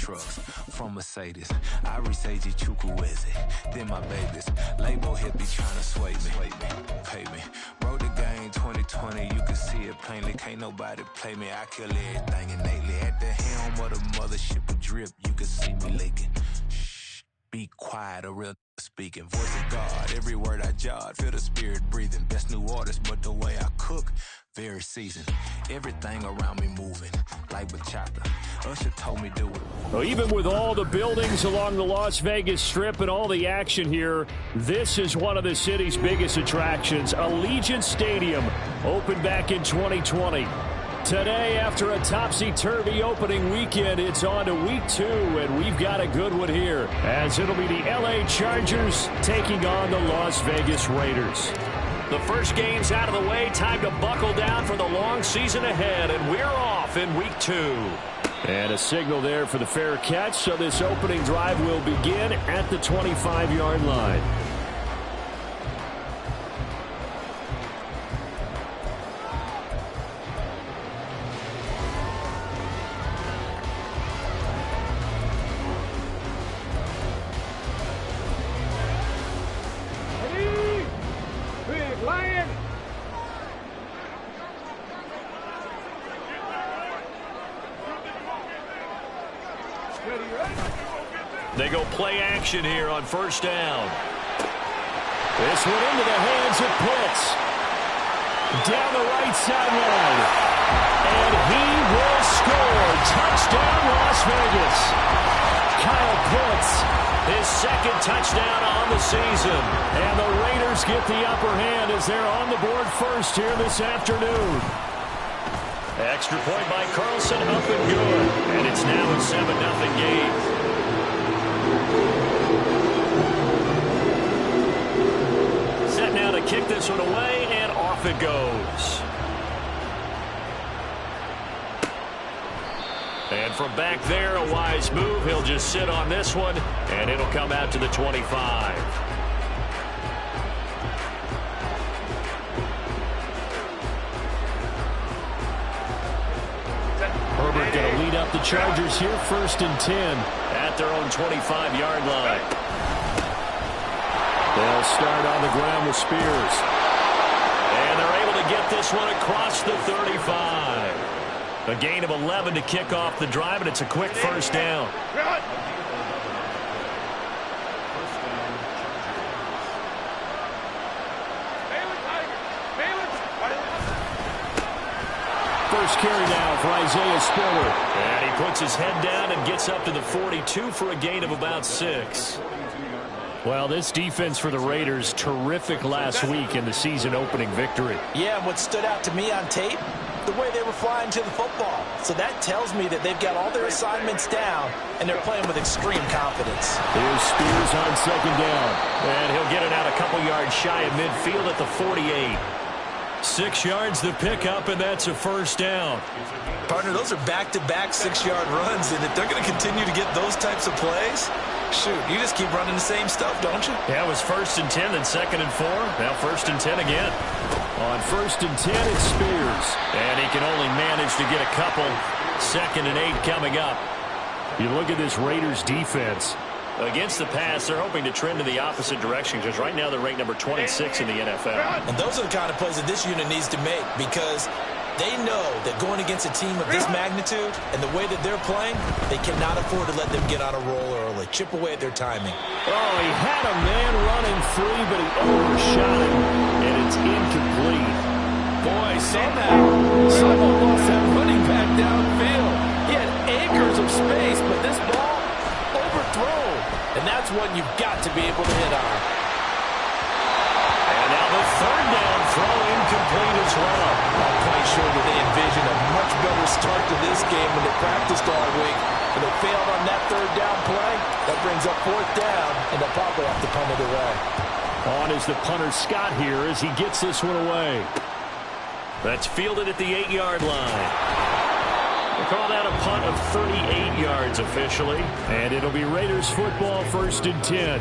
trucks from Mercedes. I research Chukwueze, then my babies. Label hippie trying to sway me, pay me. Wrote the game 2020, you can see it plainly. Can't nobody play me, I kill everything innately. At the helm of the mothership with drip, you can see me leaking. Shh, be quiet, a real speaking. Voice of God, every word I jot, feel the spirit breathing. Best new artist, but the way I cook, very seasoned. Everything around me moving, like bachata. Usher told me do it. Well, even with all the buildings along the Las Vegas Strip and all the action here, this is one of the city's biggest attractions. Allegiant Stadium opened back in 2020. Today, after a topsy-turvy opening weekend, it's on to week 2, and we've got a good one here, as it'll be the LA Chargers taking on the Las Vegas Raiders. The first game's out of the way. Time to buckle down for the long season ahead, and we're off in week 2. And a signal there for the fair catch, so this opening drive will begin at the 25-yard line. They go play action here on first down. This one into the hands of Pitts. Down the right sideline. And he will score. Touchdown, Las Vegas. Kyle Pitts, his second touchdown on the season. And the Raiders get the upper hand as they're on the board first here this afternoon. Extra point by Carlson, up and good. And it's now a 7-0 game. Set now to kick this one away, and off it goes. And from back there, a wise move. He'll just sit on this one, and it'll come out to the 25. Herbert going to lead up the Chargers here, 1st and 10 at their own 25-yard line. They'll start on the ground with Spears. And they're able to get this one across the 35. A gain of 11 to kick off the drive, and it's a quick first down. First carry now for Isaiah Spiller. And he puts his head down and gets up to the 42 for a gain of about 6. Well, this defense for the Raiders, terrific last week in the season-opening victory. Yeah, and what stood out to me on tape, the way they were flying to the football. So that tells me that they've got all their assignments down, and they're playing with extreme confidence. Here's Spears on second down. And he'll get it out a couple yards shy of midfield at the 48. 6 yards the pickup, and that's a first down. Partner, those are back-to-back 6-yard runs, and if they're going to continue to get those types of plays, shoot, you just keep running the same stuff, don't you? Yeah, it was 1st and 10, then 2nd and 4. Now 1st and 10 again. On 1st and 10, it's Spears. And he can only manage to get a couple. 2nd and 8 coming up. You look at this Raiders defense. Against the pass, they're hoping to trend in the opposite direction because right now they're ranked number 26 in the NFL. And those are the kind of plays that this unit needs to make because they know that going against a team of this magnitude and the way that they're playing, they cannot afford to let them get on a roll early. Chip away at their timing. Oh, he had a man running free, but he overshot him, and it's incomplete. Boy, someone lost that running back downfield. He had acres of space, but this ball overthrown. And that's one you've got to be able to hit on. And now the 3rd down throw incomplete as well. I'm quite sure that they envision a much better start to this game when they practiced all week. And they failed on that 3rd down play. That brings up 4th down, and they'll probably have to punt it away. On is the punter Scott here as he gets this one away. That's fielded at the 8-yard line. We'll call that a punt of 38 yards officially. And it'll be Raiders football, 1st and 10.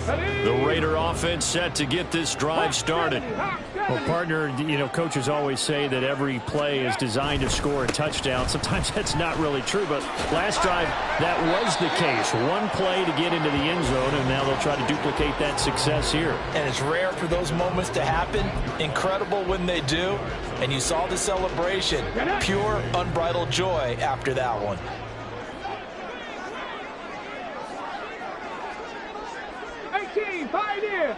The Raider offense set to get this drive started. Well, partner, coaches always say that every play is designed to score a touchdown. Sometimes that's not really true, but last drive, that was the case. One play to get into the end zone, and now they'll try to duplicate that success here. And it's rare for those moments to happen. Incredible when they do. And you saw the celebration. Pure, unbridled joy after that one. Pioneer.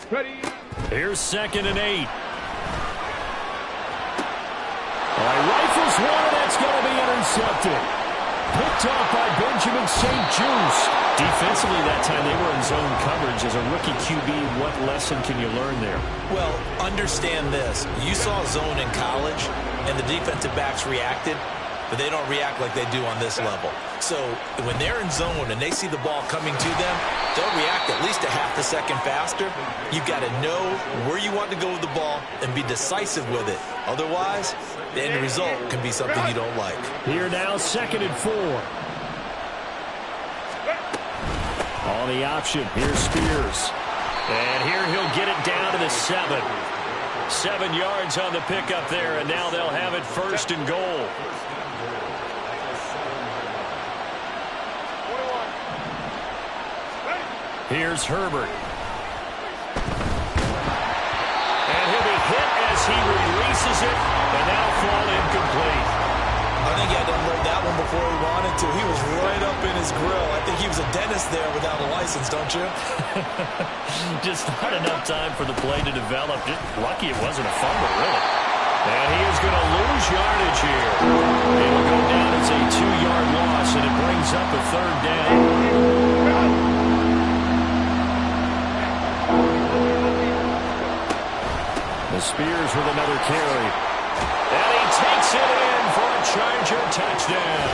Ready. Here's 2nd and 8. Rifles one, and that's going to be intercepted. Picked off by Benjamin St. Juice. Defensively that time, they were in zone coverage. As a rookie QB, what lesson can you learn there? Well, understand this. You saw zone in college, and the defensive backs reacted, but they don't react like they do on this level. So when they're in zone and they see the ball coming to them, they'll react at least a half a second faster. You've got to know where you want to go with the ball and be decisive with it. Otherwise, the end result can be something you don't like. Here now, 2nd and 4. On the option, here's Spears. And here he'll get it down to the 7. 7 yards on the pickup there, and now they'll have it 1st and goal. Here's Herbert. And he'll be hit as he releases it, and that'll fall incomplete. I think he had to unload that one before he wanted to. He was right up in his grill. I think he was a dentist there without a license, don't you? Just not enough time for the play to develop. Just lucky it wasn't a fumble, really. And he is going to lose yardage here. It'll go down as a 2-yard loss, and it brings up a 3rd down. Spears with another carry. And he takes it in for a Charger touchdown.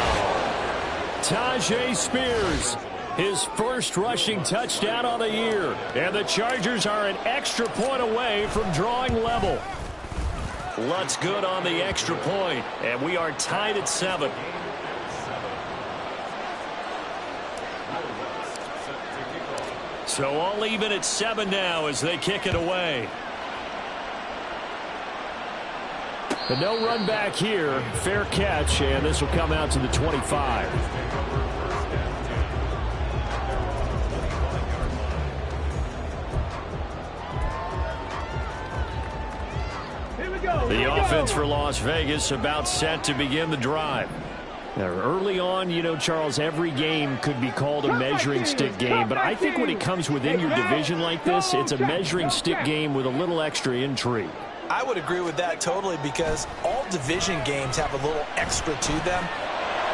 Tajay Spears, his first rushing touchdown on the year. And the Chargers are an extra point away from drawing level. Lutz good on the extra point, and we are tied at 7. So all even at 7 now as they kick it away. The no run back here, fair catch, and this will come out to the 25. The offense for Las Vegas about set to begin the drive. Now, early on, Charles, every game could be called a measuring stick game, but I think when it comes within your division like this, it's a measuring stick game with a little extra intrigue. I would agree with that totally because all division games have a little extra to them.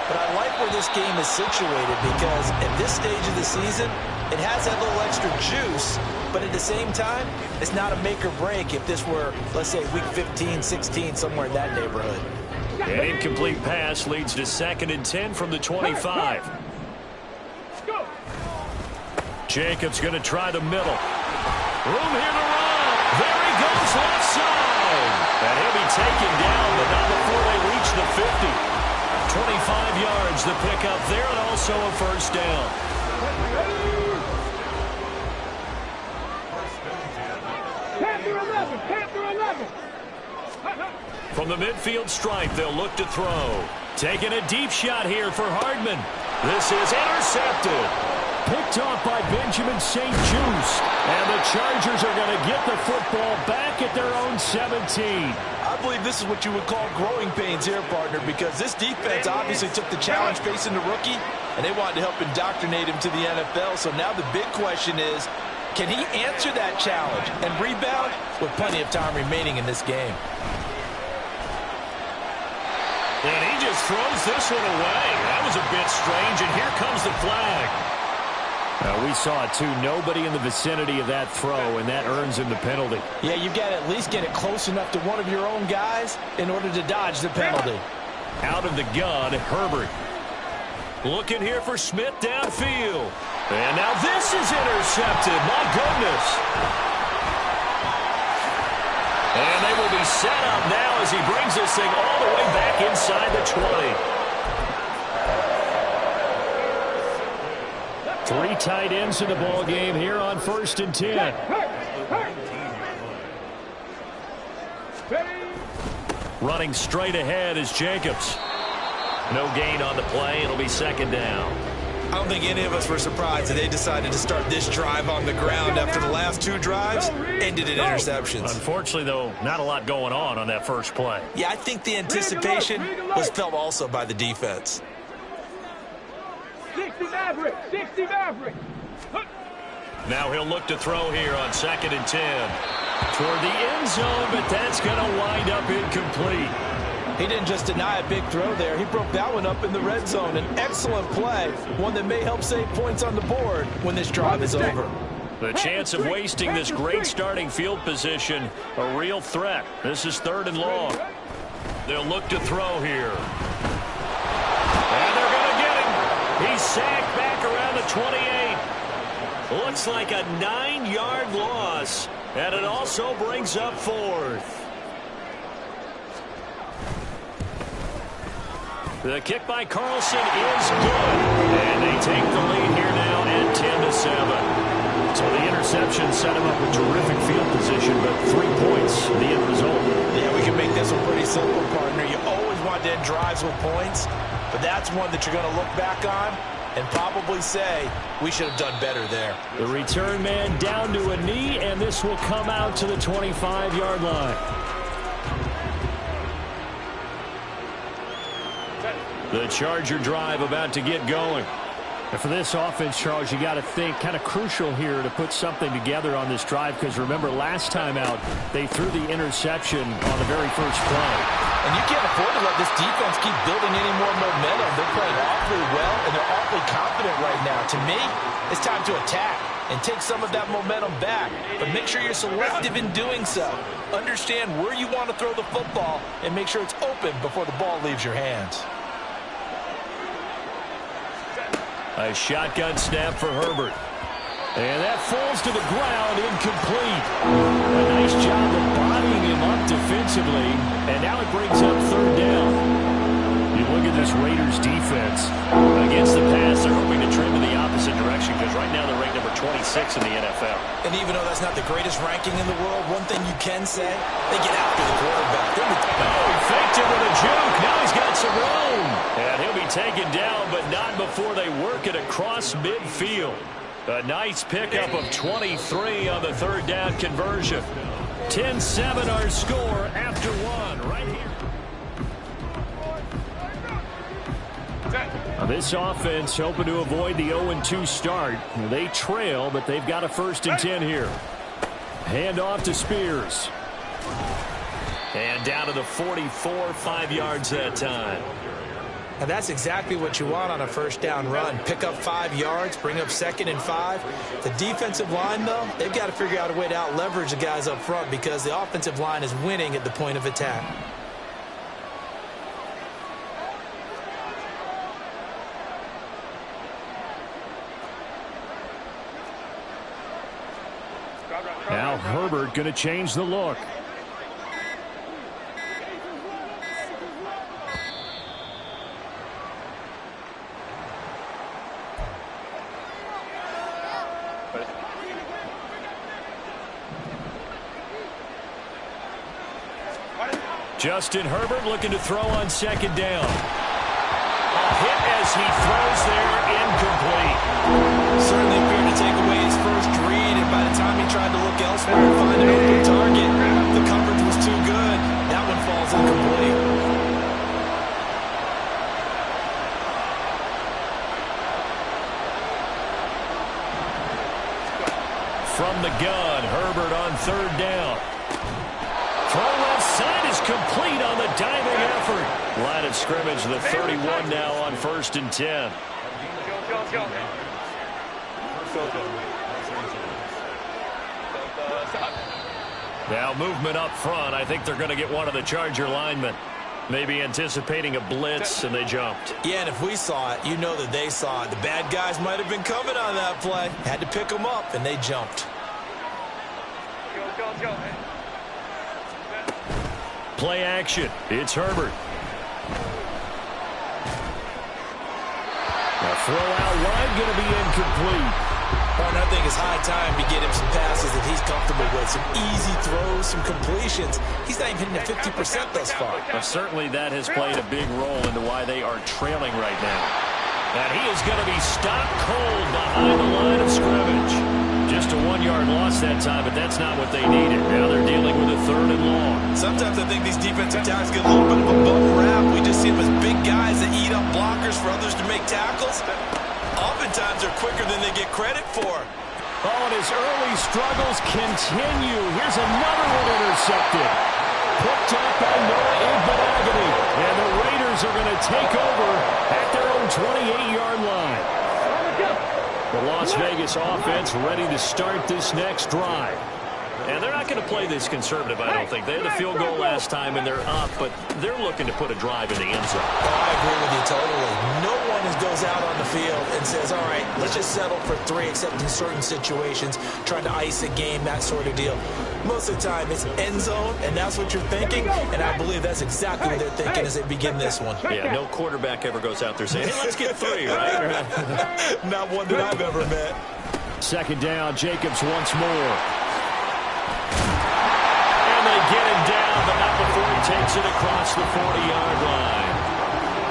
But I like where this game is situated because at this stage of the season, it has that little extra juice, but at the same time, it's not a make or break if this were, let's say, week 15, 16, somewhere in that neighborhood. An incomplete pass leads to 2nd and 10 from the 25. Jacobs going to try the middle. Room here to run. There he goes, left side. And he'll be taken down, but not before they reach the 50. 25 yards the pickup there, and also a 1st down. Panther 11. From the midfield stripe, they'll look to throw. Taking a deep shot here for Hardman. This is intercepted. Picked off by Benjamin St. Juice. And the Chargers are going to get the football back at their own 17. I believe this is what you would call growing pains here, partner, because this defense obviously took the challenge facing the rookie, and they wanted to help indoctrinate him to the NFL. So now the big question is, can he answer that challenge and rebound with plenty of time remaining in this game? And he just throws this one away. That was a bit strange, and here comes the flag. We saw it, too. Nobody in the vicinity of that throw, and that earns him the penalty. Yeah, you've got to at least get it close enough to one of your own guys in order to dodge the penalty. Out of the gun, Herbert. Looking here for Smith downfield. And now this is intercepted. My goodness. And they will be set up now as he brings this thing all the way back inside the 20. Three tight ends in the ball game here on 1st and 10. Running straight ahead is Jacobs. No gain on the play. It'll be 2nd down. I don't think any of us were surprised that they decided to start this drive on the ground after the last 2 drives ended in interceptions. Unfortunately, though, not a lot going on that first play. Yeah, I think the anticipation was felt also by the defense. 60 Maverick! 60 Maverick! Now he'll look to throw here on 2nd and 10. Toward the end zone, but that's going to wind up incomplete. He didn't just deny a big throw there. He broke that one up in the red zone. An excellent play, one that may help save points on the board when this drive is over. The chance of wasting this great starting field position, a real threat. This is 3rd and long. They'll look to throw here. And they're going to get him. He's sacked back around the 28. Looks like a 9-yard loss, and it also brings up 4th. The kick by Carlson is good. And they take the lead here now at 10-7. So the interception set him up with terrific field position, but 3 points, the end result. Yeah, we can make this one pretty simple, partner. You always want to end drives with points, but that's one that you're going to look back on and probably say, we should have done better there. The return man down to a knee, and this will come out to the 25-yard line. The Charger drive about to get going. And for this offense, Charles, you got to think kind of crucial here to put something together on this drive, because remember last time out they threw the interception on the very first play. And you can't afford to let this defense keep building any more momentum. They're playing awfully well, and they're awfully confident right now. To me, it's time to attack and take some of that momentum back. But make sure you're selective in doing so. Understand where you want to throw the football and make sure it's open before the ball leaves your hands. A shotgun snap for Herbert. And that falls to the ground, incomplete. A nice job of bodying him up defensively. And now it brings up 3rd down. You look at this Raiders defense. Against the pass, they're hoping to trend in the opposite direction, because right now they're ranked number 26 in the NFL. And even though that's not the greatest ranking in the world, one thing you can say, they get after the quarterback. Oh, he faked it with a juke. Now he's got some room. And he'll be taken down, but not before they work it across midfield. A nice pickup of 23 on the 3rd down conversion. 10-7 our score after 1 right here. Now this offense hoping to avoid the 0-2 start. They trail, but they've got a 1st and 10 here. Hand off to Spears. And down to the 44, 5 yards that time. And that's exactly what you want on a 1st down run. Pick up 5 yards, bring up 2nd and 5. The defensive line, though, they've got to figure out a way to out-leverage the guys up front, because the offensive line is winning at the point of attack. Now Herbert going to change the look. Justin Herbert looking to throw on 2nd down. A hit as he throws there, incomplete. Certainly appeared to take away his first read, and by the time he tried to look elsewhere and find an open target, the coverage was too good. That one falls incomplete. From the gun, Herbert on 3rd down. Throw left side is complete on the diving effort. Line of scrimmage, the 31 now on 1st and 10. Now movement up front. I think they're going to get one of the Charger linemen. Maybe anticipating a blitz, and they jumped. Yeah, and if we saw it, you know that they saw it. The bad guys might have been coming on that play. Had to pick them up, and they jumped. Play action. It's Herbert. Now Throw out wide, going to be incomplete. I think it's high time to get him some passes that he's comfortable with. Some easy throws, some completions. He's not even hitting at 50% thus far. Well, certainly that has played a big role into why they are trailing right now. And he is going to be stopped cold behind the line of scrimmage. Just a 1-yard loss that time, but that's not what they needed. Now they're dealing with a 3rd and long. Sometimes I think these defensive tackles get a little bit of a bum rap. We just see them as big guys that eat up blockers for others to make tackles. Oftentimes they're quicker than they get credit for. Oh, and his early struggles continue. Here's another one intercepted. Picked up by Noah Igbenogany. And the Raiders are going to take over at their own 28-yard line. The Las Vegas offense ready to start this next drive. And they're not going to play this conservative, I don't think. They had a field goal last time, and they're up, but they're looking to put a drive in the end zone. Oh, I agree with you totally. No one goes out on the field and says, all right, let's just settle for 3, except in certain situations, trying to ice a game, that sort of deal. Most of the time, it's end zone, and that's what you're thinking, and I believe that's exactly what they're thinking as they begin this one. Yeah, no quarterback ever goes out there saying, hey, let's get 3, right? Not one that I've ever met. 2nd down, Jacobs once more. Get him down, but not before he takes it across the 40-yard line.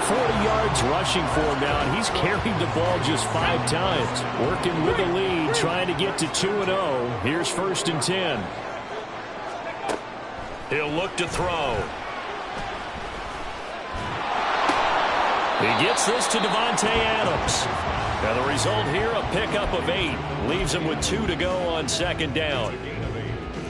40 yards rushing for him now, and he's carried the ball just 5 times. Working with the lead, trying to get to 2-0. Here's 1st and 10. He'll look to throw. He gets this to Devontae Adams. Now the result here, a pickup of 8. Leaves him with 2 to go on 2nd down.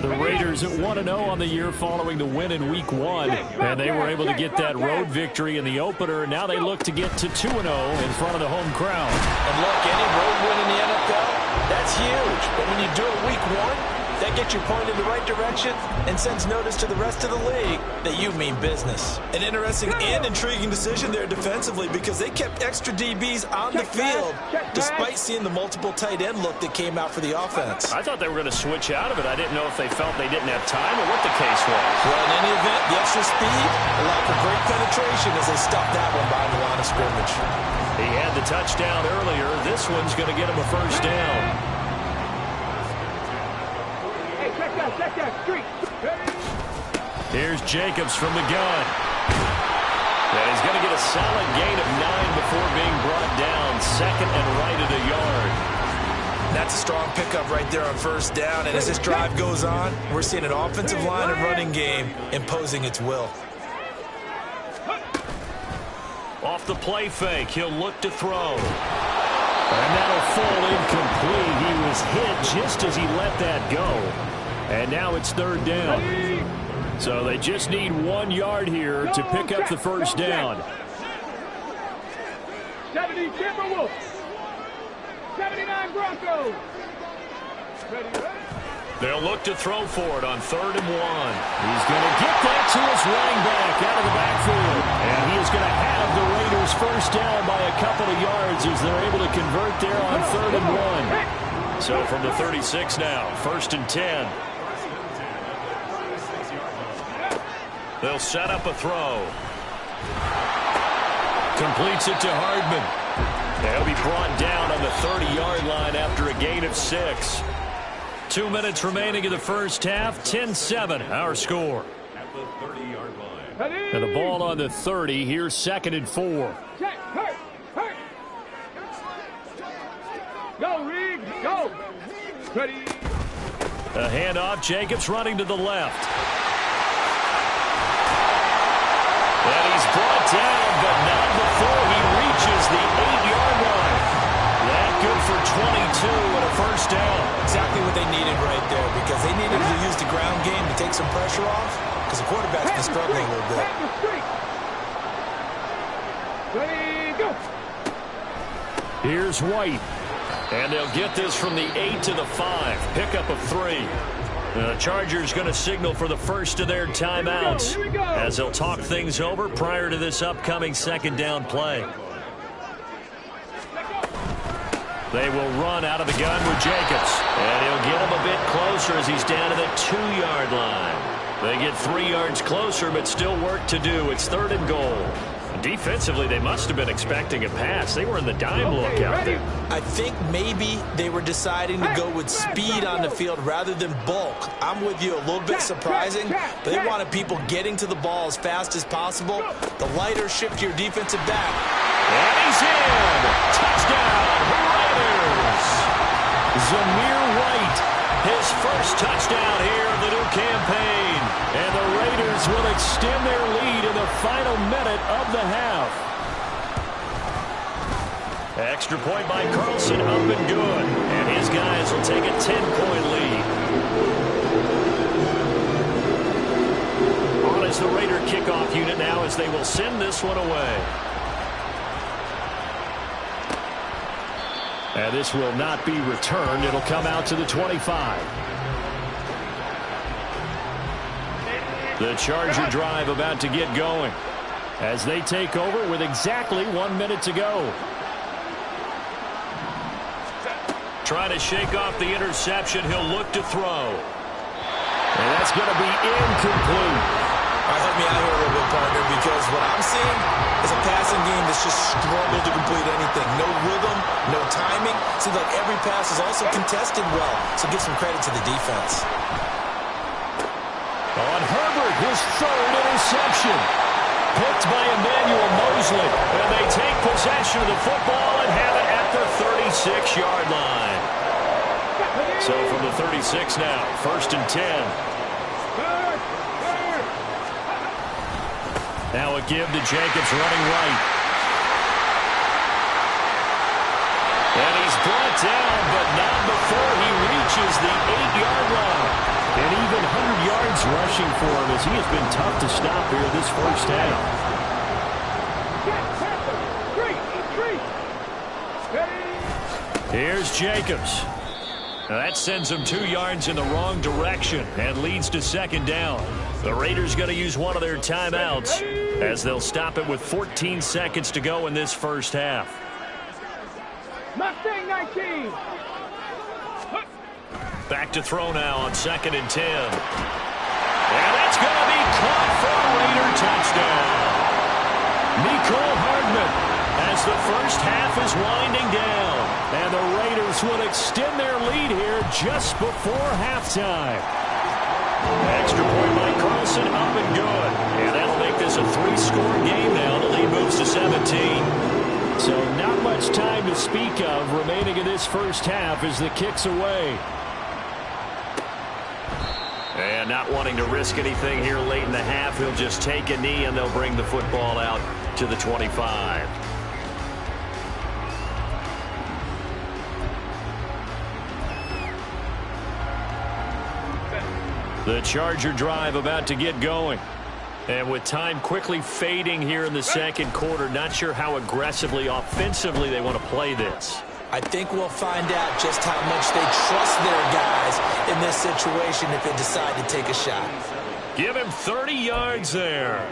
The Raiders at 1-0 on the year following the win in Week 1. And they were able to get that road victory in the opener. Now they look to get to 2-0 in front of the home crowd. And look, any road win in the NFL, that's huge. But when you do it Week 1, that gets you pointed in the right direction and sends notice to the rest of the league that you mean business. An interesting and intriguing decision there defensively because they kept extra DBs on the field despite seeing the multiple tight end look that came out for the offense. I thought they were going to switch out of it. I didn't know if they felt they didn't have time or what the case was. Well, in any event, the extra speed allowed for great penetration as they stopped that one behind the line of scrimmage. He had the touchdown earlier. This one's going to get him a 1st down. Check that street. Here's Jacobs from the gun. And he's going to get a solid gain of 9 before being brought down. 2nd and right at a yard. That's a strong pickup right there on 1st down. And as this drive goes on, we're seeing an offensive line and running game imposing its will. Off the play fake, he'll look to throw. And that'll fall incomplete. He was hit just as he let that go. And now it's 3rd down. So they just need 1 yard here to pick up the 1st down. 70 Timberwolves. 79 Broncos. They'll look to throw for it on 3rd and 1. He's going to get that to his running back out of the backfield. And he is going to have the Raiders 1st down by a couple of yards as they're able to convert there on 3rd and 1. So from the 36 now, 1st and 10. They'll set up a throw. Completes it to Hardman. They'll be brought down on the 30-yard line after a gain of 6. 2 minutes remaining in the first half. 10-7, our score. At the 30-yard line. And the ball on the 30. Here's 2nd and 4. Check, hurt. Go, Reed, go. Ready. A handoff. Jacobs running to the left. And he's brought down, but not before he reaches the 8-yard line. That good for 22 and a 1st down. Exactly what they needed right there because they needed to use the ground game to take some pressure off because the quarterback's been struggling a little bit. Ready, go. Here's White. And they'll get this from the 8 to the 5. Pickup of 3. The Chargers going to signal for the first of their timeouts as they'll talk things over prior to this upcoming 2nd down play. They will run out of the gun with Jacobs. And he'll get him a bit closer as he's down to the 2-yard line. They get 3 yards closer, but still work to do. It's 3rd and goal. Defensively, they must have been expecting a pass. They were in the dime look out there. I think maybe they were deciding to go with speed on the field rather than bulk. I'm with you, a little bit surprising, but they wanted people getting to the ball as fast as possible. The lighter shift to your defensive back. And he's in! Touchdown, Raiders! Zamir White, his first touchdown here of the new campaign. And the Raiders will extend their lead in the final minute of the half. Extra point by Carlson, up and good. And his guys will take a 10-point lead. On is the Raider kickoff unit now as they will send this one away. And this will not be returned. It'll come out to the 25. The Charger drive about to get going as they take over with exactly 1 minute to go. Trying to shake off the interception. He'll look to throw. And that's going to be incomplete. Help me out here a little bit, partner, because what I'm seeing is a passing game that's just struggled to complete anything. No rhythm, no timing. Seems like every pass is also contested well, so give some credit to the defense. On Herbert, his third interception. Picked by Emmanuel Mosley. And they take possession of the football and have it at the 36-yard line. So from the 36 now, 1st and 10. Now a give to Jacobs running right. And he's brought down, but not before he reaches the 8-yard line. And even 100 yards rushing for him as he has been tough to stop here this first half. Here's Jacobs. Now that sends him 2 yards in the wrong direction and leads to 2nd down. The Raiders going to use one of their timeouts as they'll stop it with 14 seconds to go in this first half. Mustang 19. Back to throw now on 2nd and 10. And that's going to be caught for a Raider touchdown. Mecole Hardman as the first half is winding down. And the Raiders will extend their lead here just before halftime. Extra point by Carlson, up and good. And that'll make this a 3-score game now. The lead moves to 17. So not much time to speak of remaining in this first half as the kick's away. And not wanting to risk anything here late in the half, he'll just take a knee and they'll bring the football out to the 25. The Charger drive about to get going. And with time quickly fading here in the second quarter, not sure how aggressively, offensively they want to play this. I think we'll find out just how much they trust their guys in this situation if they decide to take a shot. Give him 30 yards there.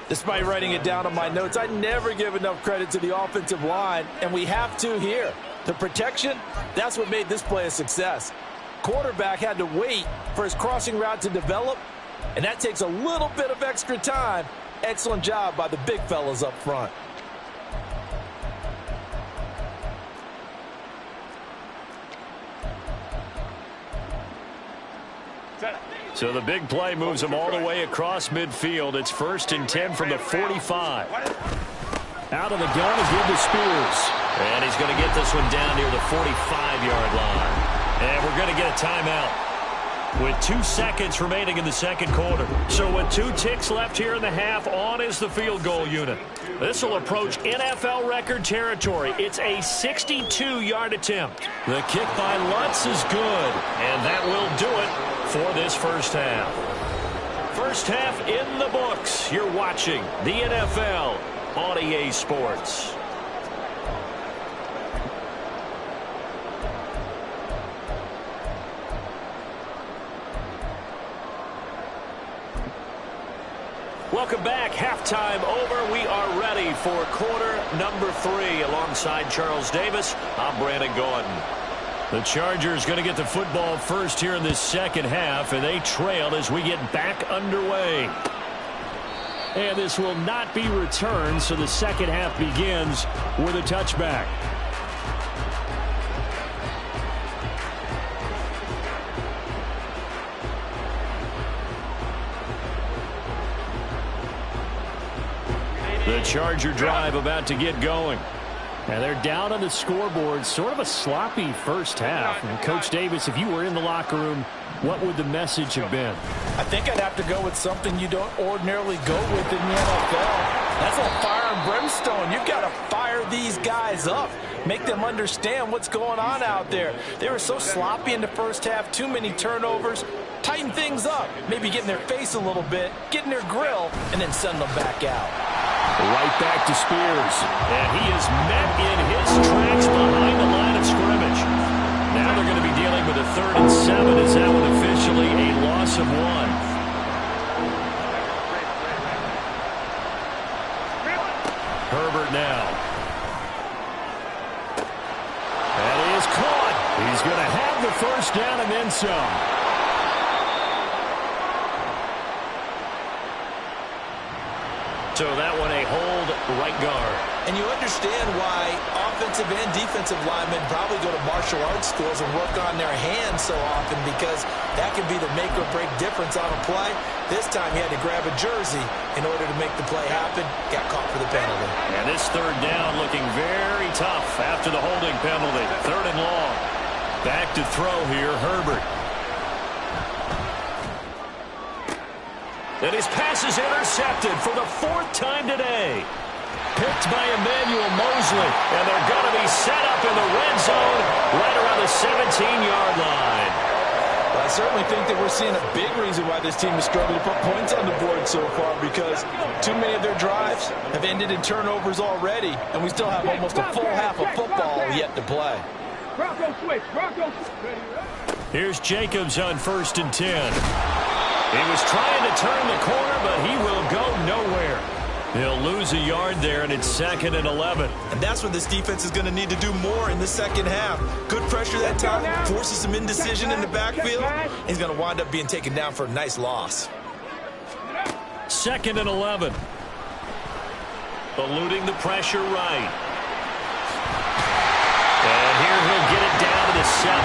Despite writing it down on my notes, I never give enough credit to the offensive line, and we have to here. The protection, that's what made this play a success. Quarterback had to wait for his crossing route to develop, and that takes a little bit of extra time. Excellent job by the big fellas up front. So the big play moves him all the way across midfield. It's 1st and 10 from the 45. Out of the gun again to Spears. And he's going to get this one down near the 45-yard line. And we're going to get a timeout with 2 seconds remaining in the second quarter. So with 2 ticks left here in the half, on is the field goal unit. This will approach NFL record territory. It's a 62-yard attempt. The kick by Lutz is good, and that will do it for this first half. First half in the books. You're watching the NFL on EA Sports. Welcome back. Halftime over. We are ready for quarter number 3. Alongside Charles Davis, I'm Brandon Gordon. The Chargers going to get the football first here in this second half, and they trail as we get back underway. And this will not be returned, so the second half begins with a touchback. The Charger drive about to get going. And they're down on the scoreboard. Sort of a sloppy first half. And Coach Davis, if you were in the locker room, what would the message have been? I think I'd have to go with something you don't ordinarily go with in the NFL. That's a fire and brimstone. You've got to fire these guys up. Make them understand what's going on out there. They were so sloppy in the first half. Too many turnovers. Tighten things up. Maybe get in their face a little bit. Get in their grill. And then send them back out. Right back to Spears. And he is met in his tracks behind the line of scrimmage. Now they're going to be dealing with a 3rd and 7. Is that one officially a loss of 1? Herbert now. And he is caught. He's going to have the first down and then some. So that one a hold right guard. And you understand why offensive and defensive linemen probably go to martial arts schools and work on their hands so often, because that can be the make or break difference on a play. This time he had to grab a jersey in order to make the play happen. Got caught for the penalty. And this 3rd down looking very tough after the holding penalty. 3rd and long. Back to throw here, Herbert. And his pass is intercepted for the 4th time today. Picked by Emmanuel Mosley. And they're going to be set up in the red zone right around the 17-yard line. Well, I certainly think that we're seeing a big reason why this team has struggled to put points on the board so far, because too many of their drives have ended in turnovers already, and we still have almost a full half of football yet to play. Bronco switch. Bronco switch. Here's Jacobs on 1st and 10. He was trying to turn the corner, but he will go nowhere. He'll lose a yard there, and it's 2nd and 11. And that's what this defense is going to need to do more in the second half. Good pressure that time, forces some indecision in the backfield. He's going to wind up being taken down for a nice loss. 2nd and 11. Eluding the pressure right. And here he'll get it down to the 7.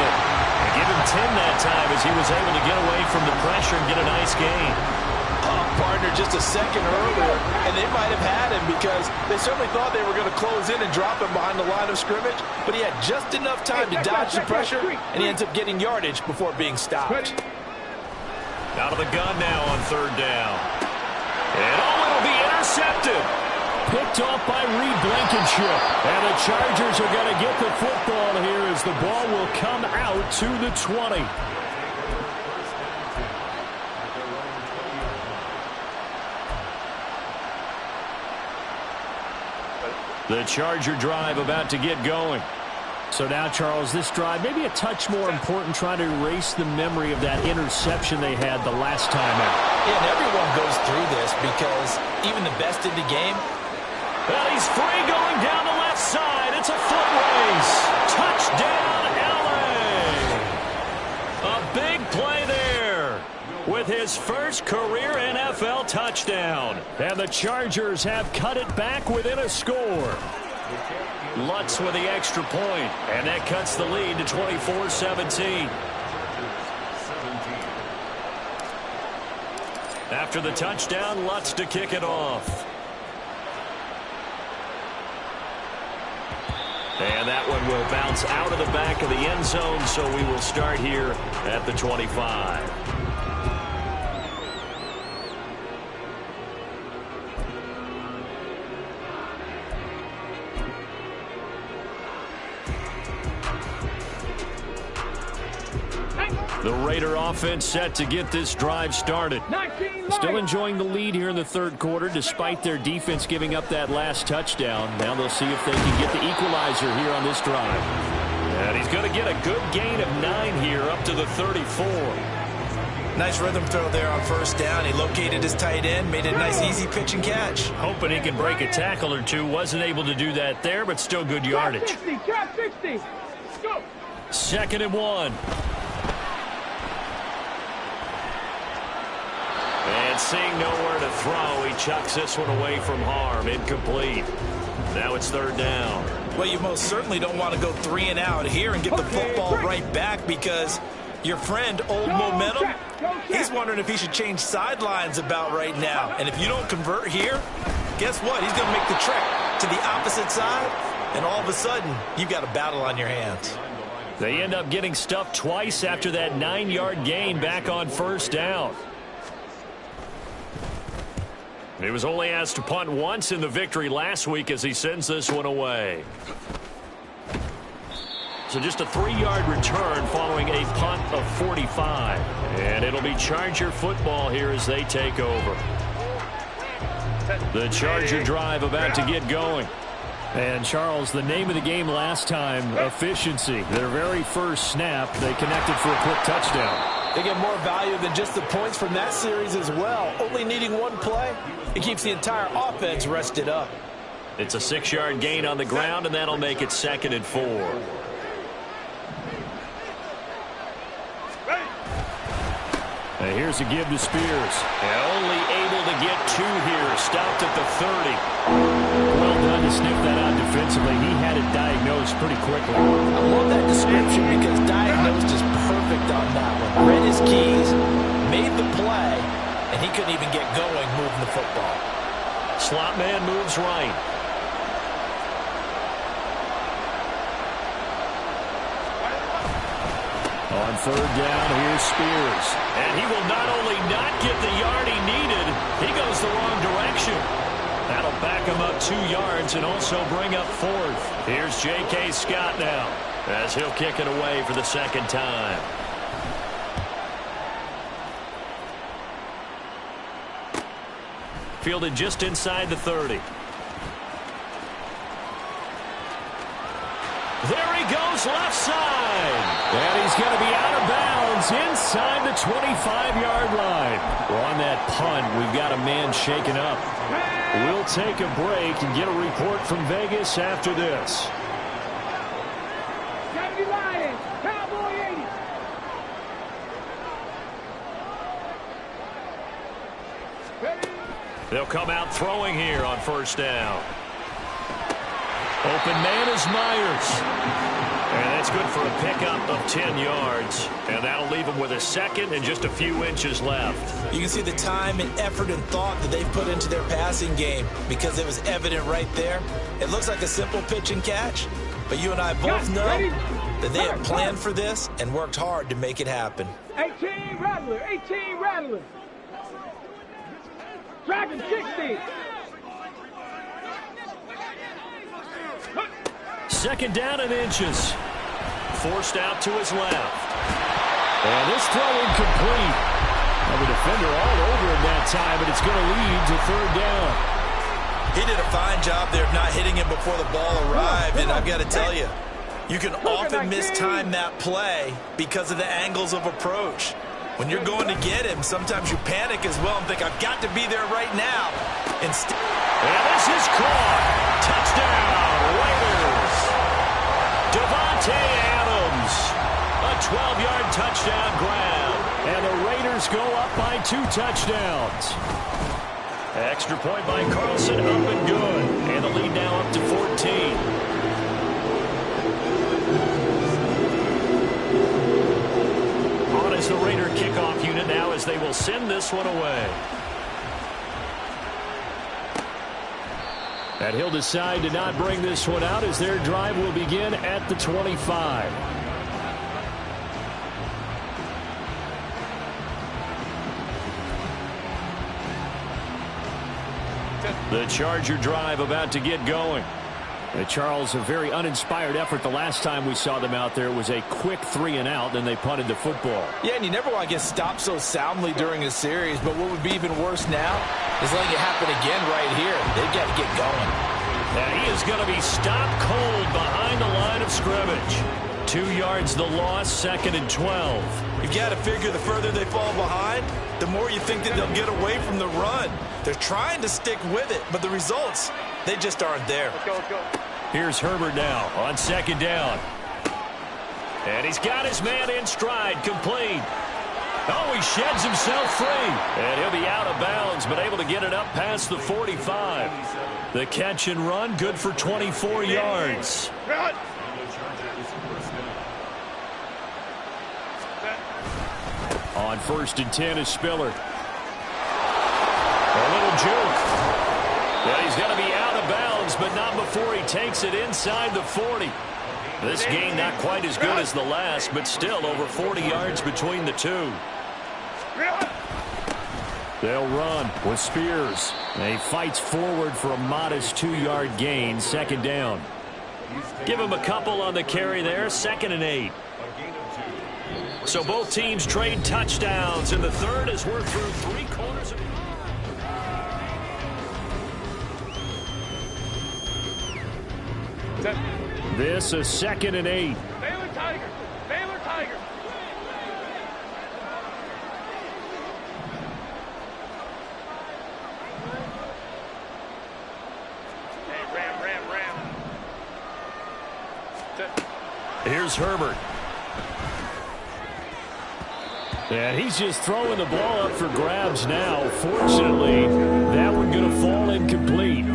Give him 10 that time as he was able to get away from the pressure and get a nice gain. Partner just a second earlier, and they might have had him because they certainly thought they were going to close in and drop him behind the line of scrimmage, but he had just enough time to dodge the pressure, and he ends up getting yardage before being stopped. Out of the gun now on 3rd down. And it'll be intercepted. Picked off by Reed Blankenship. And the Chargers are going to get the football here as the ball will come out to the 20. The Charger drive about to get going. So now, Charles, this drive maybe a touch more important, trying to erase the memory of that interception they had the last time out. Yeah, and everyone goes through this because even the best in the game. Well, he's free going down the left side. It's a foot race. Touchdown, L.A. A big play there with his first career NFL touchdown. And the Chargers have cut it back within a score. Lutz with the extra point, and that cuts the lead to 24-17. After the touchdown, Lutz to kick it off. And that one will bounce out of the back of the end zone, so we will start here at the 25. The Raider offense set to get this drive started. Still enjoying the lead here in the 3rd quarter, despite their defense giving up that last touchdown. Now they'll see if they can get the equalizer here on this drive. And he's going to get a good gain of 9 here up to the 34. Nice rhythm throw there on 1st down. He located his tight end, made it a nice easy pitch and catch. Hoping he can break a tackle or two. Wasn't able to do that there, but still good yardage. Trap 60. Go. 2nd and 1. And seeing nowhere to throw, he chucks this one away from harm. Incomplete. Now it's third down. Well, you most certainly don't want to go 3 and out here and get the football right back, because your friend, Old Momentum, he's wondering if he should change sidelines about right now. And if you don't convert here, guess what? He's going to make the trek to the opposite side, and all of a sudden, you've got a battle on your hands. They end up getting stuffed twice after that 9-yard gain back on first down. He was only asked to punt once in the victory last week as he sends this one away. So just a 3-yard return following a punt of 45. And it'll be Charger football here as they take over. The Charger drive about to get going. And, Charles, the name of the game last time, efficiency. Their very first snap, they connected for a quick touchdown. They get more value than just the points from that series as well. Only needing one play, it keeps the entire offense rested up. It's a 6-yard gain on the ground, and that'll make it 2nd and 4. And here's a give to Spears. Only able to get 2 here. Stopped at the 30. Well done to sniff that out defensively. He had it diagnosed pretty quickly. I love that description because diagnosed is perfect on that one. Read his keys, made the play, and he couldn't even get going moving the football. Slot man moves right. On third down, here's Spears. And he will not only not get the yard he needed, he goes the wrong direction. That'll back him up 2 yards and also bring up 4th. Here's J.K. Scott now as he'll kick it away for the 2nd time. Fielded just inside the 30. There he goes, left side. And he's going to be out of bounds inside the 25-yard line. Well, on that punt, we've got a man shaken up. We'll take a break and get a report from Vegas after this. Lions, Cowboy 80. They'll come out throwing here on first down. Open man is Myers. And that's good for a pickup of 10 yards. And that'll leave him with a 2nd and just a few inches left. You can see the time and effort and thought that they've put into their passing game because it was evident right there. It looks like a simple pitch and catch, but you and I both know that they have planned for this and worked hard to make it happen. 18 Rattler, 18 Rattler. Dragon 60. 2nd down and inches. Forced out to his left. And this throw incomplete. Well, the defender all over him that time, but it's going to lead to 3rd down. He did a fine job there of not hitting him before the ball arrived, and I've got to tell you, you can often mistime that play because of the angles of approach. When you're going to get him, sometimes you panic as well and think, I've got to be there right now. And this is caught. Touchdown, Raiders. Devontae Adams. A 12-yard touchdown grab. And the Raiders go up by 2 touchdowns. Extra point by Carlson, up and good. And the lead now up to 14. On is the Raider kickoff unit now as they will send this one away. And he'll decide to not bring this one out as their drive will begin at the 25. The Charger drive about to get going. Charles, a very uninspired effort the last time we saw them out there. It was a quick 3 and out, then they punted the football. Yeah, and you never want to get stopped so soundly during a series, but what would be even worse now is letting it happen again right here. They've got to get going. And he is going to be stopped cold behind the line of scrimmage. 2 yards the loss, 2nd and 12. You've got to figure the further they fall behind, the more you think that they'll get away from the run. They're trying to stick with it, but the results, they just aren't there. Let's go, let's go. Here's Herbert now on 2nd down. And he's got his man in stride, complete. Oh, he sheds himself free. And he'll be out of bounds, but able to get it up past the 45. The catch and run, good for 24 yards. On 1st and 10 is Spiller. A little juke. Well, he's going to be out of bounds, but not before he takes it inside the 40. This game not quite as good as the last, but still over 40 yards between the two. They'll run with Spears. And he fights forward for a modest 2-yard gain, 2nd down. Give him a couple on the carry there, 2nd and 8. So both teams trade touchdowns in the third as we're through 3 quarters. This is 2nd and 8. Baylor Tigers. Baylor Tigers. Hey, Ram. Here's Herbert. And he's just throwing the ball up for grabs now. Fortunately, that one going to fall incomplete.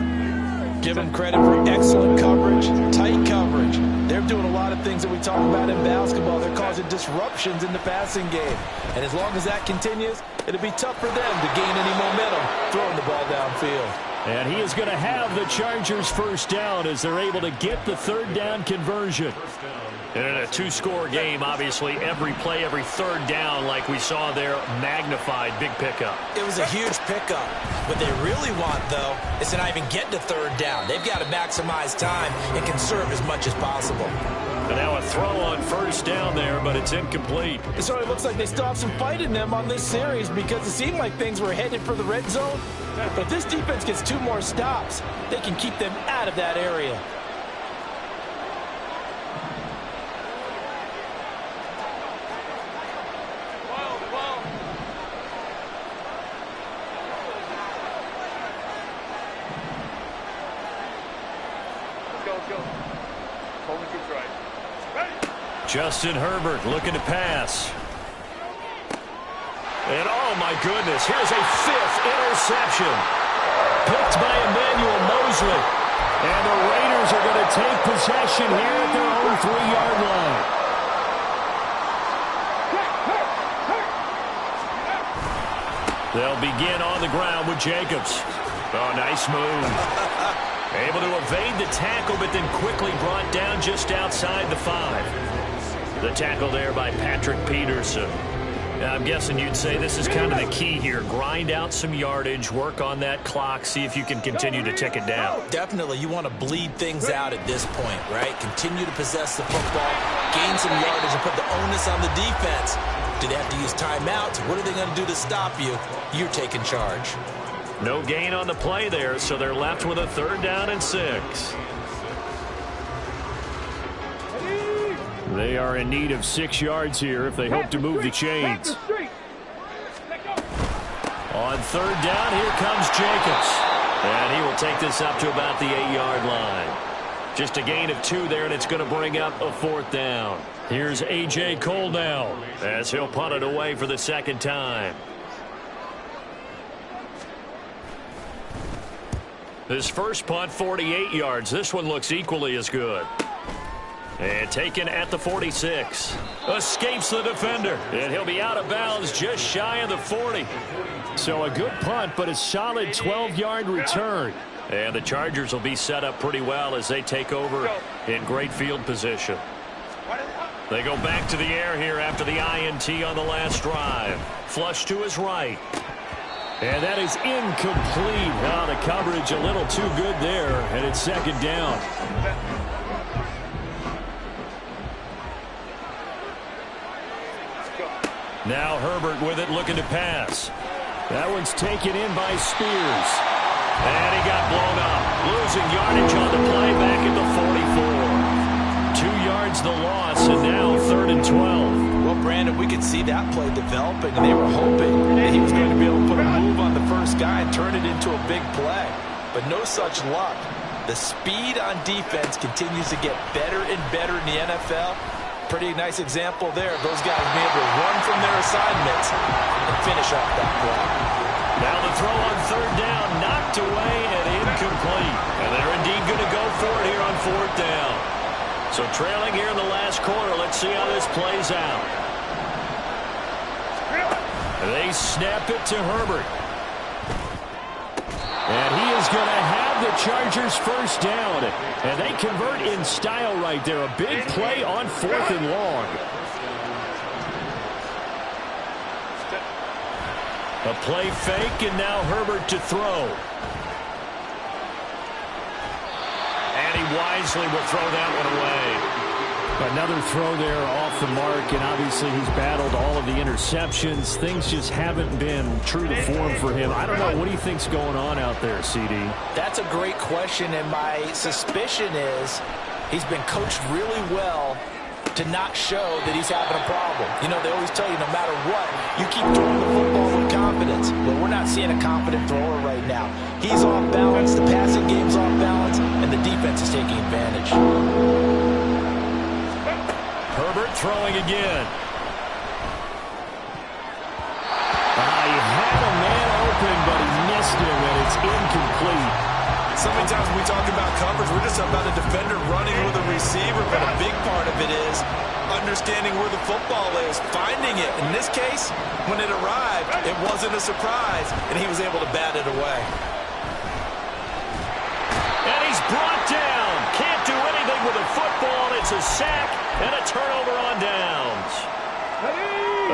Give them credit for excellent coverage, tight coverage. They're doing a lot of things that we talk about in basketball. They're causing disruptions in the passing game. And as long as that continues, it'll be tough for them to gain any momentum throwing the ball downfield. And he is going to have the Chargers first down as they're able to get the 3rd down conversion. And in a 2-score game, obviously, every play, every 3rd down, like we saw there, magnified, big pickup. It was a huge pickup. What they really want, though, is to not even get to 3rd down. They've got to maximize time and conserve as much as possible. And now a throw on 1st down there, but it's incomplete. So it looks like they still have some fight in them on this series because it seemed like things were headed for the red zone. But if this defense gets 2 more stops, they can keep them out of that area. Justin Herbert looking to pass. And oh my goodness, here's a 5th interception. Picked by Emmanuel Mosley. And the Raiders are going to take possession here at their own 3-yard line. They'll begin on the ground with Jacobs. Oh, nice move. Able to evade the tackle, but then quickly brought down just outside the 5. The tackle there by Patrick Peterson. Now, I'm guessing you'd say this is kind of the key here. Grind out some yardage, work on that clock, see if you can continue to tick it down. Definitely, you want to bleed things out at this point, right? Continue to possess the football, gain some yardage, and put the onus on the defense. Do they have to use timeouts? What are they going to do to stop you? You're taking charge. No gain on the play there, so they're left with a 3rd down and 6. They are in need of 6 yards here if they hope to move the chains. On 3rd down, here comes Jacobs. And he will take this up to about the 8-yard line. Just a gain of 2 there, and it's going to bring up a 4th down. Here's A.J. Cole now as he'll punt it away for the 2nd time. His first punt, 48 yards. This one looks equally as good. And taken at the 46. Escapes the defender. And he'll be out of bounds just shy of the 40. So a good punt, but a solid 12-yard return. And the Chargers will be set up pretty well as they take over in great field position. They go back to the air here after the INT on the last drive. Flush to his right. And that is incomplete. Now the coverage a little too good there, and it's 2nd down. Now Herbert with it, looking to pass. That one's taken in by Spears. And he got blown up. Losing yardage on the play back at the 44. 2 yards the loss, and now 3rd and 12. Well, Brandon, we could see that play developing, and they were hoping that he was going to be able to put a move on the first guy and turn it into a big play. But no such luck. The speed on defense continues to get better and better in the NFL. Pretty nice example there. Those guys be able to run from their assignments and finish off that play. Now the throw on third down, knocked away and incomplete. And they're indeed going to go for it here on fourth down. So trailing here in the last quarter. Let's see how this plays out. They snap it to Herbert. And he is going to have the Chargers first down. And they convert in style right there. A big play on fourth and long. A play fake, and now Herbert to throw. And he wisely will throw that one away. Another throw there off the mark, and obviously he's battled all of the interceptions. Things just haven't been true to form for him. I don't know. What do you think's going on out there, CD? That's a great question, and my suspicion is he's been coached really well to not show that he's having a problem. You know, they always tell you no matter what, you keep throwing the football with confidence. Well, we're not seeing a confident thrower right now. He's off balance, the passing game's off balance, and the defense is taking advantage. Herbert throwing again. He had a man open, but he missed him, and it's incomplete. So many times when we talk about coverage, we're just about a defender running with a receiver, but a big part of it is understanding where the football is, finding it. In this case, when it arrived, it wasn't a surprise, and he was able to bat it away. And he's brought down. Can't do anything with a football. It's a sack and a turnover on downs.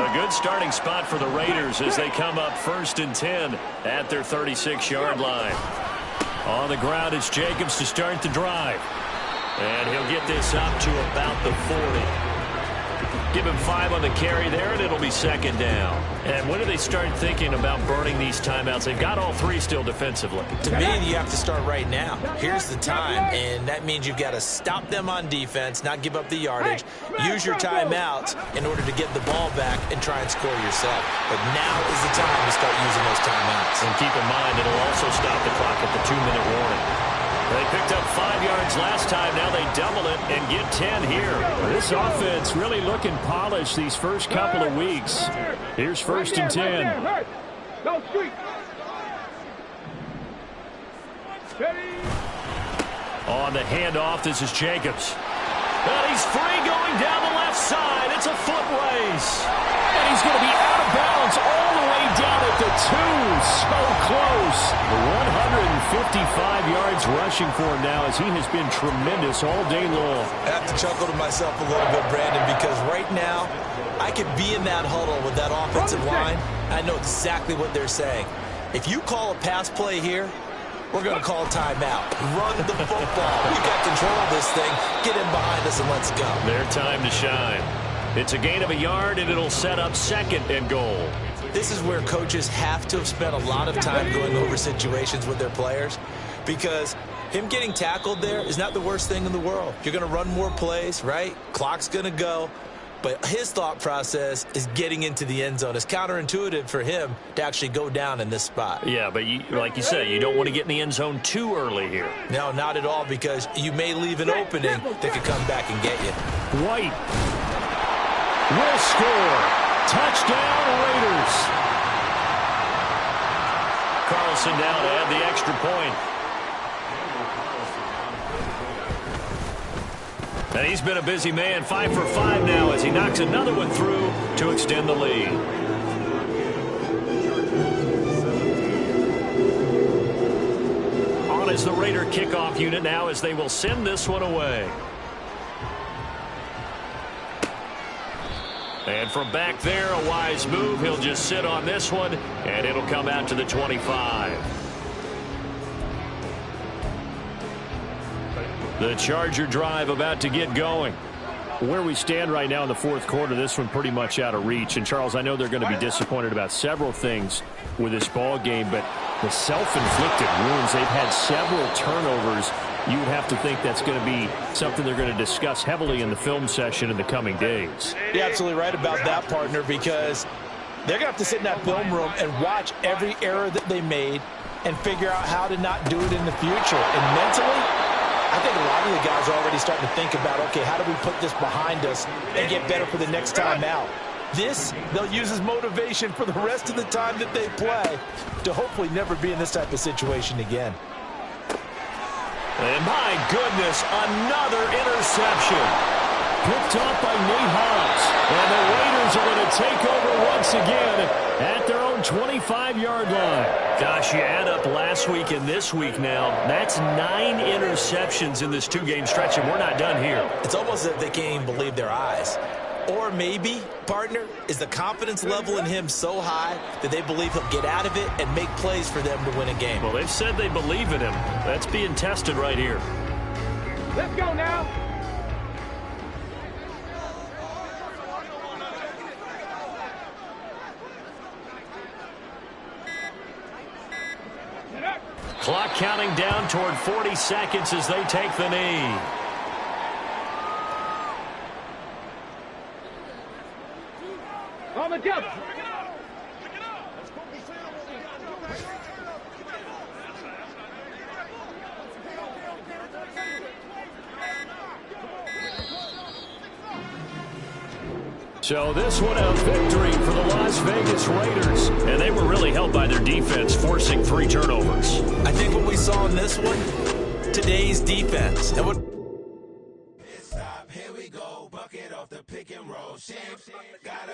A good starting spot for the Raiders as they come up 1st and 10 at their 36-yard line. On the ground, it's Jacobs to start the drive. And he'll get this up to about the 40. Give him 5 on the carry there, and it'll be 2nd down. And when do they start thinking about burning these timeouts? They've got all 3 still defensively. To me, you have to start right now. Here's the time, and that means you've got to stop them on defense, not give up the yardage, use your timeouts in order to get the ball back and try and score yourself. But now is the time to start using those timeouts. And keep in mind, it'll also stop the clock at the 2-minute warning. They picked up 5 yards last time. Now they double it and get 10 here. This offense really looking polished these first couple of weeks. Here's 1st and 10. On the handoff, this is Jacobs. And he's free going down the left side. It's a foot race. And he's going to be out of bounds all the way down at the 2. So close. 155 yards rushing for him now as he has been tremendous all day long. I have to chuckle to myself a little bit, Brandon, because right now I could be in that huddle with that offensive line. I know exactly what they're saying. If you call a pass play here, we're going to call a timeout. Run the football. We've got control of this thing. Get in behind us and let's go. Their time to shine. It's a gain of a yard, and it'll set up 2nd and goal. This is where coaches have to have spent a lot of time going over situations with their players, because him getting tackled there is not the worst thing in the world. You're going to run more plays, right? Clock's going to go. But his thought process is getting into the end zone. It's counterintuitive for him to actually go down in this spot. Yeah, but like you say, you don't want to get in the end zone too early here. No, not at all, because you may leave an opening that could come back and get you. White will score. Touchdown, Raiders. Carlson down to add the extra point. And he's been a busy man, 5 for 5 now as he knocks another one through to extend the lead. On is the Raider kickoff unit now as they will send this one away. And from back there, a wise move. He'll just sit on this one, and it'll come out to the 25. The Charger drive about to get going. Where we stand right now in the 4th quarter, this one pretty much out of reach. And, Charles, I know they're going to be disappointed about several things with this ball game, but the self-inflicted wounds, they've had several turnovers. You would have to think that's going to be something they're going to discuss heavily in the film session in the coming days. You're absolutely right about that, partner, because they're going to have to sit in that film room and watch every error that they made and figure out how to not do it in the future. And mentally, I think a lot of the guys are already starting to think about, okay, how do we put this behind us and get better for the next time out? This, they'll use as motivation for the rest of the time that they play to hopefully never be in this type of situation again. And my goodness, another interception. Picked off by Nate Hobbs. And the Raiders are going to take over once again at their own 25-yard line. Gosh, you add up last week and this week now, that's 9 interceptions in this 2-game stretch, and we're not done here. It's almost as if they can't even believe their eyes. Or maybe, partner, is the confidence level in him so high that they believe he'll get out of it and make plays for them to win a game. Well, they've said they believe in him. That's being tested right here. Let's go now. Clock counting down toward 40 seconds as they take the knee. On the jump. So this one a victory for the Las Vegas Raiders. And they were really helped by their defense, forcing 3 turnovers. I think what we saw in this one, today's defense. And what Stop, here we go, bucket off the pick and roll. Sham, gotta